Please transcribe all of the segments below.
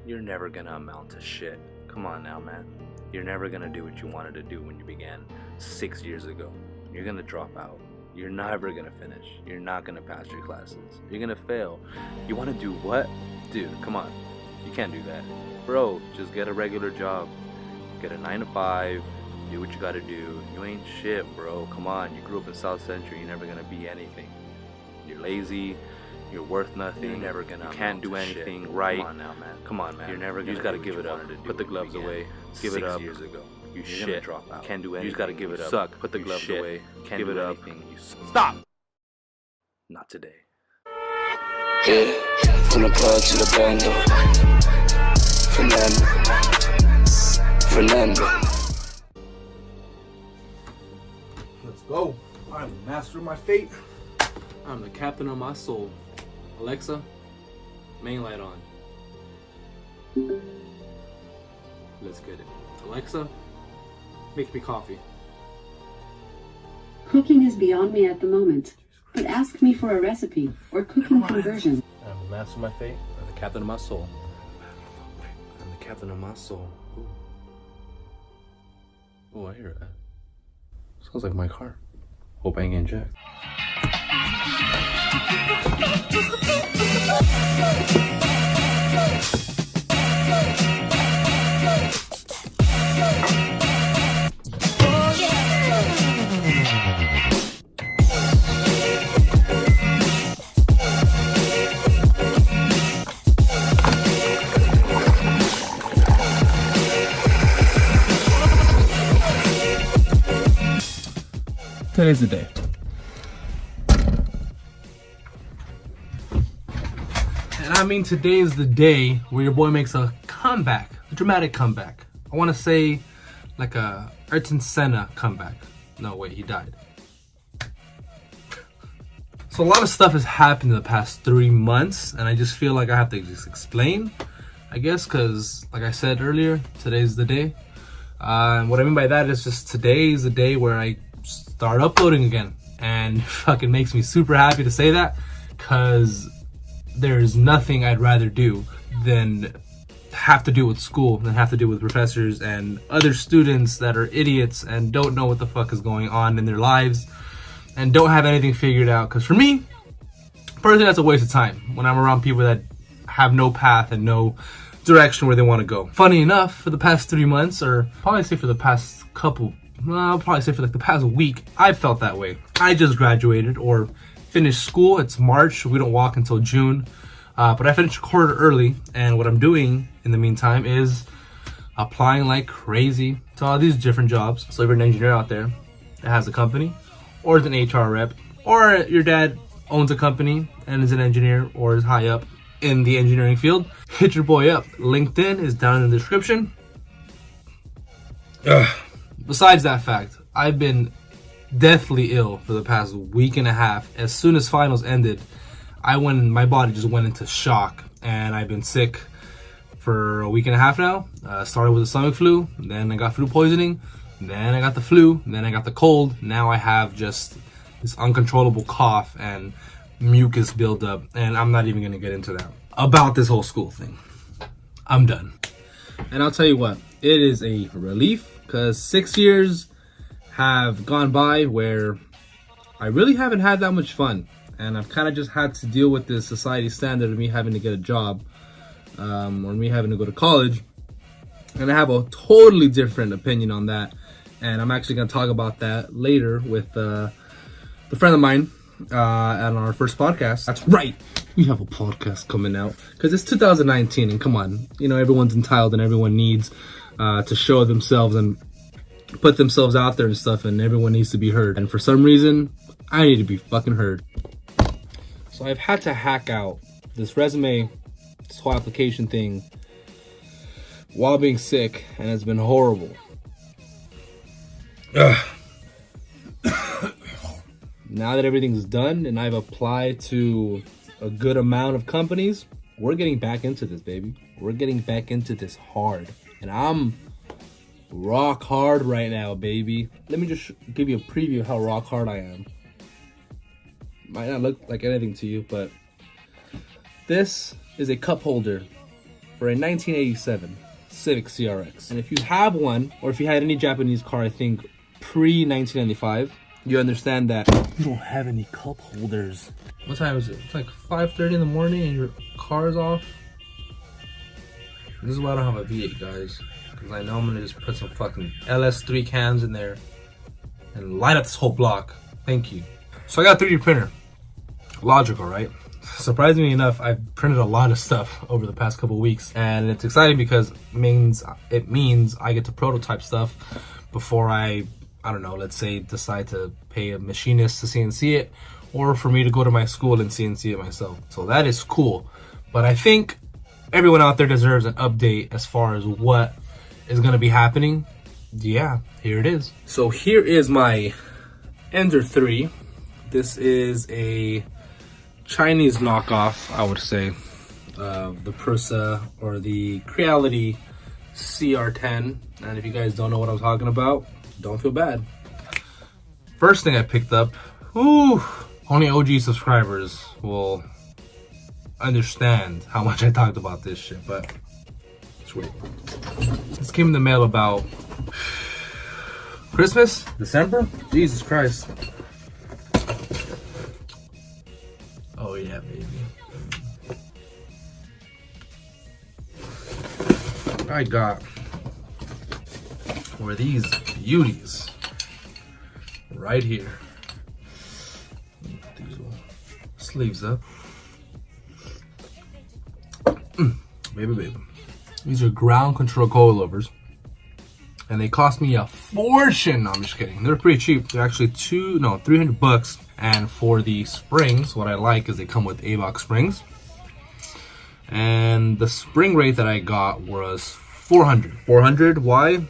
you're never gonna amount to shit. Come on now, man. You're never gonna do what you wanted to do when you began 6 years ago. You're gonna drop out. You're never gonna finish. You're not gonna pass your classes. You're gonna fail. You wanna do what? Dude, come on. You can't do that. Bro, just get a regular job. Get a 9 to 5. Do what you gotta do. You ain't shit, bro. Come on. You grew up in South Central. You're never gonna be anything. You're lazy. You're worth nothing. You're never gonna. You can't do anything right. Come on now, man. Come on, man. You're never gonna. You just gotta give it up. Put the gloves away. Give it up. 6 years ago. You shit. Drop out. Can't do anything. You just gotta give it up. Suck. Put the gloves away. Can't give it up. You stop. Not today. Yeah, from the club to the bando. Fernando. Let's go. I'm the master of my fate. I'm the captain of my soul. Alexa, main light on. Let's get it. Alexa, make me coffee. Cooking is beyond me at the moment, but ask me for a recipe or cooking conversion. I'm the master of my fate. I'm the captain of my soul. I'm the captain of my soul. Ooh, I hear it. Sounds like my car. Hope I ain't getting jacked. Today's the day. And I mean, today is the day where your boy makes a comeback, a dramatic comeback. I want to say like a Ayrton Senna comeback. No, wait, he died. So a lot of stuff has happened in the past 3 months, and I just feel like I have to just explain, I guess, because like I said earlier, today's the day. What I mean by that is just today is the day where I start uploading again, and fucking makes me super happy to say that, because there's nothing I'd rather do than have to do with school, than have to do with professors and other students that are idiots and don't know what the fuck is going on in their lives and don't have anything figured out. Because for me personally, that's a waste of time when I'm around people that have no path and no direction where they want to go. Funny enough, for the past 3 months, or probably say for the past I'll probably say for like the past week, I felt that way. I just graduated or finished school. It's March. We don't walk until June. But I finished a quarter early, and what I'm doing in the meantime is applying like crazy to all these different jobs. So if you're an engineer out there that has a company, or is an HR rep, or your dad owns a company and is an engineer or is high up in the engineering field, hit your boy up. LinkedIn is down in the description. Besides that fact, I've been deathly ill for the past week and a half. As soon as finals ended, my body just went into shock, and I've been sick for a week and a half now. Started with the stomach flu, then I got food poisoning, then I got the flu, then I got the cold. Now I have just this uncontrollable cough and mucus buildup, and I'm not even gonna get into that. About this whole school thing, I'm done. And I'll tell you what, it is a relief, because 6 years have gone by where I really haven't had that much fun, and I've kind of just had to deal with this society standard of me having to get a job, or me having to go to college, and I have a totally different opinion on that, and I'm actually going to talk about that later with a friend of mine on our first podcast. That's right, we have a podcast coming out, because it's 2019, and come on, you know, everyone's entitled and everyone needs to show themselves and put themselves out there and stuff, and everyone needs to be heard, and for some reason I need to be fucking heard. So I've had to hack out this resume, this whole application thing, while being sick, and it's been horrible. Now that everything's done and I've applied to a good amount of companies, we're getting back into this, baby. We're getting back into this hard, and I'm rock hard right now, baby. Let me just give you a preview of how rock hard I am. Might not look like anything to you, but this is a cup holder for a 1987 Civic CRX. And if you have one, or if you had any Japanese car, I think pre-1995, you understand that you don't have any cup holders. What time is it? It's like 5:30 in the morning and your car's off. This is why I don't have a V8, guys. Because I know I'm gonna just put some fucking LS3 cans in there and light up this whole block. Thank you. So I got a 3D printer. Logical, right? Surprisingly enough, I've printed a lot of stuff over the past couple weeks, and it's exciting because it means I get to prototype stuff before I don't know, let's say decide to pay a machinist to CNC it, or for me to go to my school and CNC it myself. So that is cool. But I think everyone out there deserves an update as far as what is going to be happening. Yeah, here it is. So here is my Ender 3. This is a Chinese knockoff, I would say, of the Prusa or the Creality CR10. And if you guys don't know what I'm talking about, don't feel bad. First thing I picked up, only OG subscribers will understand how much I talked about this shit, but sweet. This came in the mail about Christmas, December? Jesus Christ. Oh yeah, baby. I got were these beauties right here. Put these little sleeves up. Baby. These are ground control coilovers. And they cost me a fortune. No, I'm just kidding. They're pretty cheap. They're actually $300. And for the springs, what I like is they come with AVOX springs. And the spring rate that I got was 400. 400, why?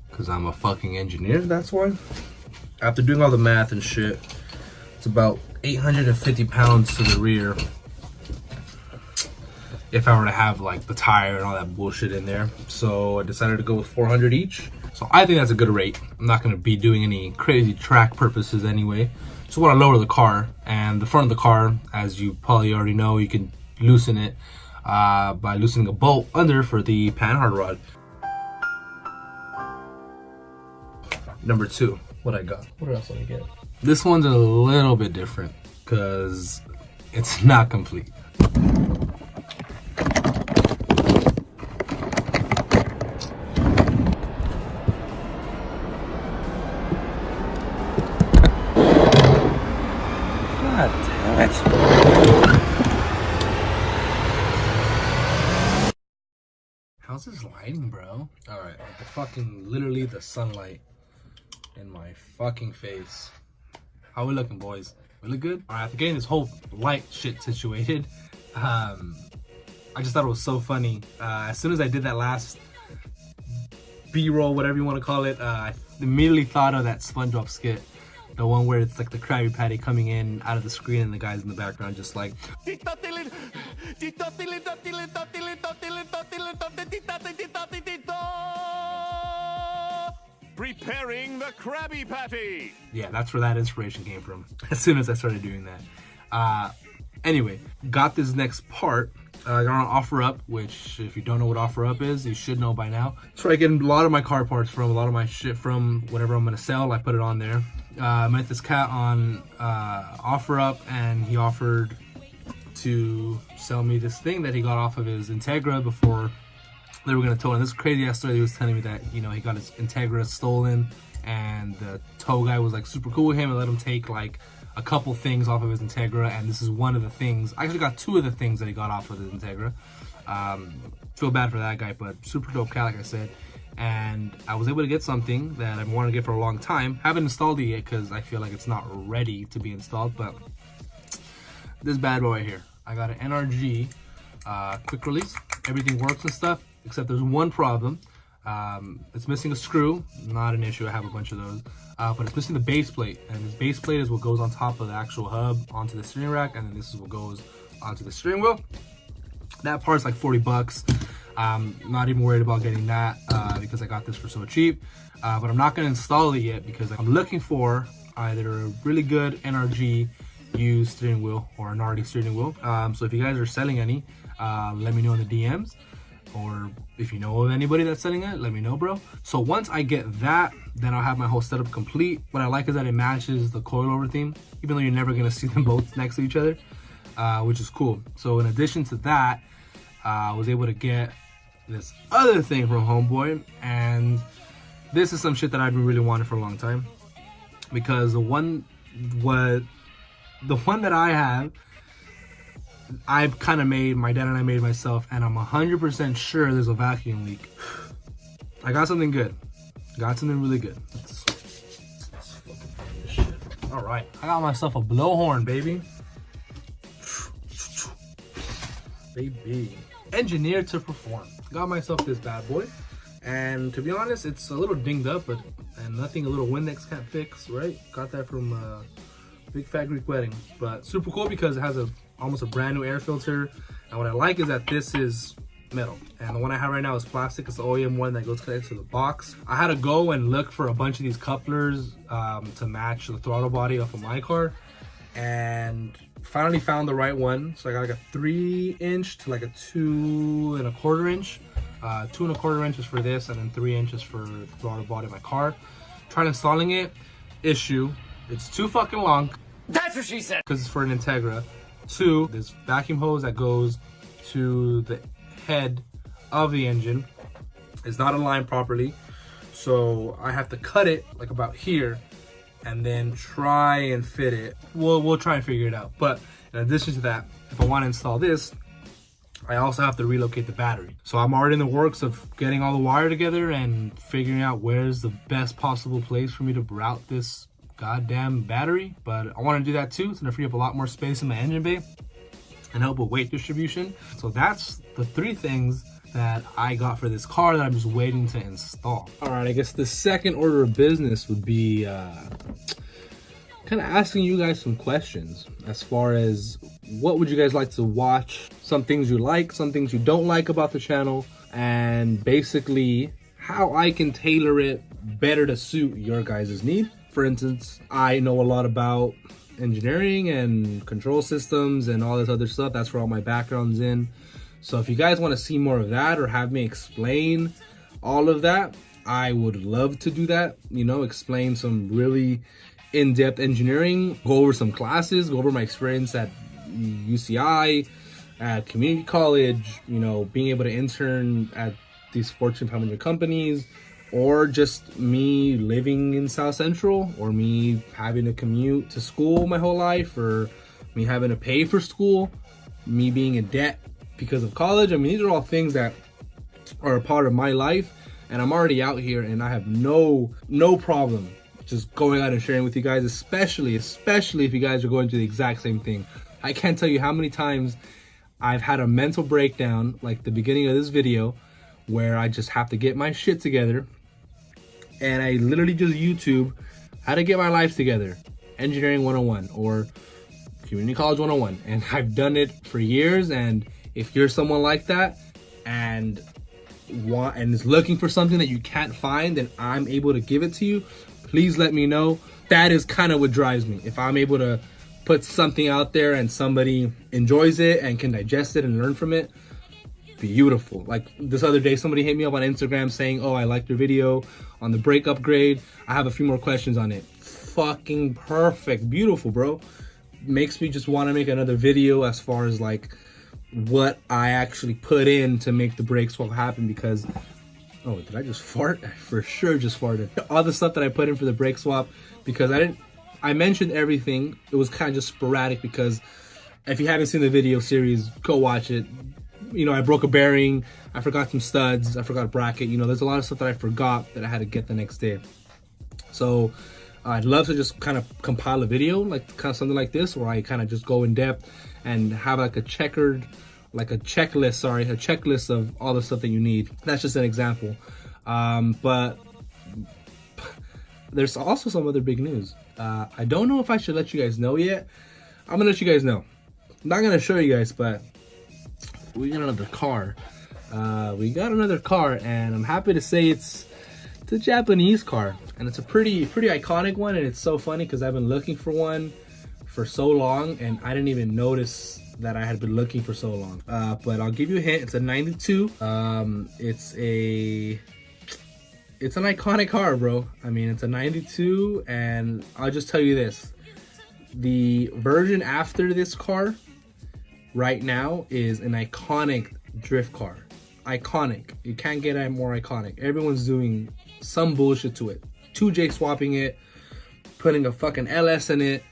Because I'm a fucking engineer, that's why. After doing all the math and shit, it's about 850 pounds to the rear. If I were to have like the tire and all that bullshit in there. So I decided to go with 400 each. So I think that's a good rate. I'm not gonna be doing any crazy track purposes anyway. Just wanna lower the car. And the front of the car, as you probably already know, you can loosen it by loosening a bolt under for the pan hard rod. Number 2, what I got? What else did I get? This one's a little bit different because it's not complete. God damn it. How's this lighting, bro? Alright, the fucking, literally the sunlight in my fucking face. How we looking, boys? We look good? Alright, after getting this whole light shit situated, I just thought it was so funny. As soon as I did that last B-roll, whatever you want to call it, I immediately thought of that SpongeBob skit. The one where it's like the Krabby Patty coming in out of the screen and the guys in the background just like... Preparing the Krabby Patty. Yeah, that's where that inspiration came from. As soon as I started doing that. Anyway, got this next part. I got on OfferUp, which if you don't know what OfferUp is, you should know by now. So I get a lot of my car parts from, a lot of my shit from, whatever I'm gonna sell, I put it on there. I met this cat on OfferUp, and he offered to sell me this thing that he got off of his Integra before they were gonna tow it. And this crazy ass story, he was telling me that, you know, he got his Integra stolen and the tow guy was like super cool with him and let him take like a couple things off of his Integra, and this is one of the things. I actually got 2 of the things that he got off of his Integra. Feel bad for that guy, but super dope cat, like I said. And I was able to get something that I've wanted to get for a long time. Haven't installed it yet because I feel like it's not ready to be installed, but this bad boy right here. I got an NRG quick release. Everything works and stuff, except there's one problem. It's missing a screw. Not an issue, I have a bunch of those. But it's missing the base plate, and this base plate is what goes on top of the actual hub onto the steering rack, and then this is what goes onto the steering wheel. That part's like $40. Not even worried about getting that because I got this for so cheap. But I'm not gonna install it yet because I'm looking for either a really good NRG used steering wheel or an already steering wheel. So if you guys are selling any, let me know in the DMs, or if you know of anybody that's selling it, let me know, bro. So once I get that, then I'll have my whole setup complete. What I like is that it matches the coilover theme, even though you're never gonna see them both next to each other, which is cool. So in addition to that, I was able to get this other thing from Homeboy, and this is some shit that I've been really wanting for a long time, because the one that I have, I've kind of made, my dad and I made myself, and I'm 100% sure there's a vacuum leak. I got something good. Got something really good. Let's fucking find this shit. All right, I got myself a blowhorn, baby. Baby. Engineered to perform. Got myself this bad boy. And to be honest, it's a little dinged up, but nothing a little Windex can't fix, right? Got that from Big Fat Greek Wedding. But super cool because it has almost a brand new air filter. And what I like is that this is metal, and the one I have right now is plastic. It's the OEM one that goes connected to the box. I had to go and look for a bunch of these couplers to match the throttle body off of my car, and finally found the right one. So I got like a 3-inch to like a 2 1/4 inch. 2 1/4 inches for this, and then 3 inches for the throttle body of my car. Tried installing it. Issue: it's too fucking long. That's what she said. Because it's for an Integra. 2, this vacuum hose that goes to the head of the engine is not aligned properly, so I have to cut it like about here and then try and fit it. We'll try and figure it out. But in addition to that, if I want to install this, I also have to relocate the battery. So I'm already in the works of getting all the wire together and figuring out where's the best possible place for me to route this goddamn battery. But I want to do that too. It's gonna free up a lot more space in my engine bay and help with weight distribution. So that's the 3 things that I got for this car that I'm just waiting to install. All right, I guess the second order of business would be kind of asking you guys some questions as far as what would you guys like to watch, some things you like, some things you don't like about the channel, and basically how I can tailor it better to suit your guys' need. For instance, I know a lot about engineering and control systems and all this other stuff. That's where all my background's in. So if you guys want to see more of that or have me explain all of that, I would love to do that. You know, explain some really in-depth engineering, go over some classes, go over my experience at UCI, at community college, you know, being able to intern at these Fortune 500 companies, or just me living in South Central, or me having to commute to school my whole life, or me having to pay for school, me being in debt because of college. I mean, these are all things that are a part of my life, and I'm already out here, and I have no problem just going out and sharing with you guys, especially if you guys are going through the exact same thing. I can't tell you how many times I've had a mental breakdown, like the beginning of this video, where I just have to get my shit together, and I literally just YouTube how to get my life together, engineering 101 or community college 101, and I've done it for years. And if you're someone like that and is looking for something that you can't find and I'm able to give it to you, please let me know. That is kind of what drives me. If I'm able to put something out there and somebody enjoys it and can digest it and learn from it, beautiful. Like this other day, somebody hit me up on Instagram saying, oh, I liked your video on the brake upgrade. I have a few more questions on it. Fucking perfect. Beautiful, bro. Makes me just want to make another video as far as like what I actually put in to make the brake swap happen, because oh, did I just fart? I for sure just farted. All the stuff that I put in for the brake swap, because I mentioned everything. It was kind of just sporadic, because if you haven't seen the video series, go watch it. You know, I broke a bearing, I forgot some studs, I forgot a bracket. You know, there's a lot of stuff that I forgot that I had to get the next day. So I'd love to just kind of compile a video, like kind of something like this, where I kind of just go in depth and have like a checklist of all the stuff that you need. That's just an example. But there's also some other big news. I don't know if I should let you guys know yet. I'm gonna let you guys know. I'm not gonna show you guys, but we got another car. And I'm happy to say it's a Japanese car, and it's a pretty iconic one. And it's so funny because I've been looking for one for so long, and I didn't even notice that I had been looking for so long. But I'll give you a hint. It's a 92. It's an iconic car, bro. I mean, it's a 92, and I'll just tell you this. The version after this car right now is an iconic drift car. Iconic. You can't get any more iconic. Everyone's doing some bullshit to it. 2J swapping it, putting a fucking LS in it.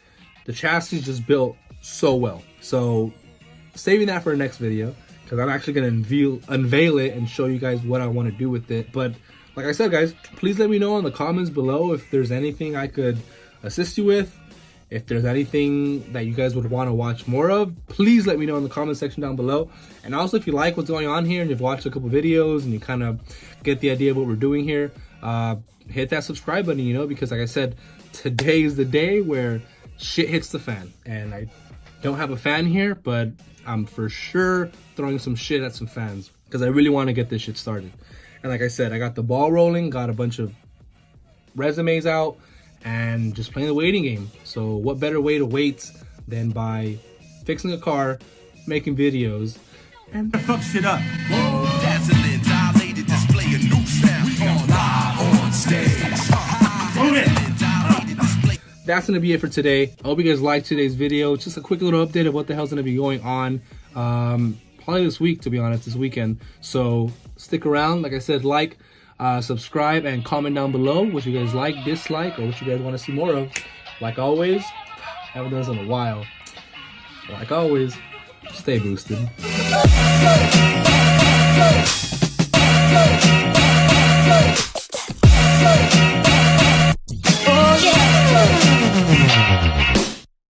The chassis just built so well. So saving that for the next video, because I'm actually going to unveil it and show you guys what I want to do with it. But like I said, guys, please let me know in the comments below if there's anything I could assist you with. If there's anything that you guys would want to watch more of, please let me know in the comment section down below. And also, if you like what's going on here and you've watched a couple videos and you kind of get the idea of what we're doing here, hit that subscribe button, you know, because like I said, today is the day where shit hits the fan. And I don't have a fan here, but I'm for sure throwing some shit at some fans because I really want to get this shit started. And like I said, I got the ball rolling, got a bunch of resumes out, and just playing the waiting game. So what better way to wait than by fixing a car, making videos, and fuck shit up. Dazzling, dilated, display a new sound. We are live on stage. That's gonna be it for today. I hope you guys liked today's video. It's just a quick little update of what the hell's gonna be going on. Probably this week, to be honest, this weekend. So stick around. Like I said, like, subscribe, and comment down below what you guys like, dislike, or what you guys want to see more of. Like always, haven't done this in a while. Like always, stay boosted.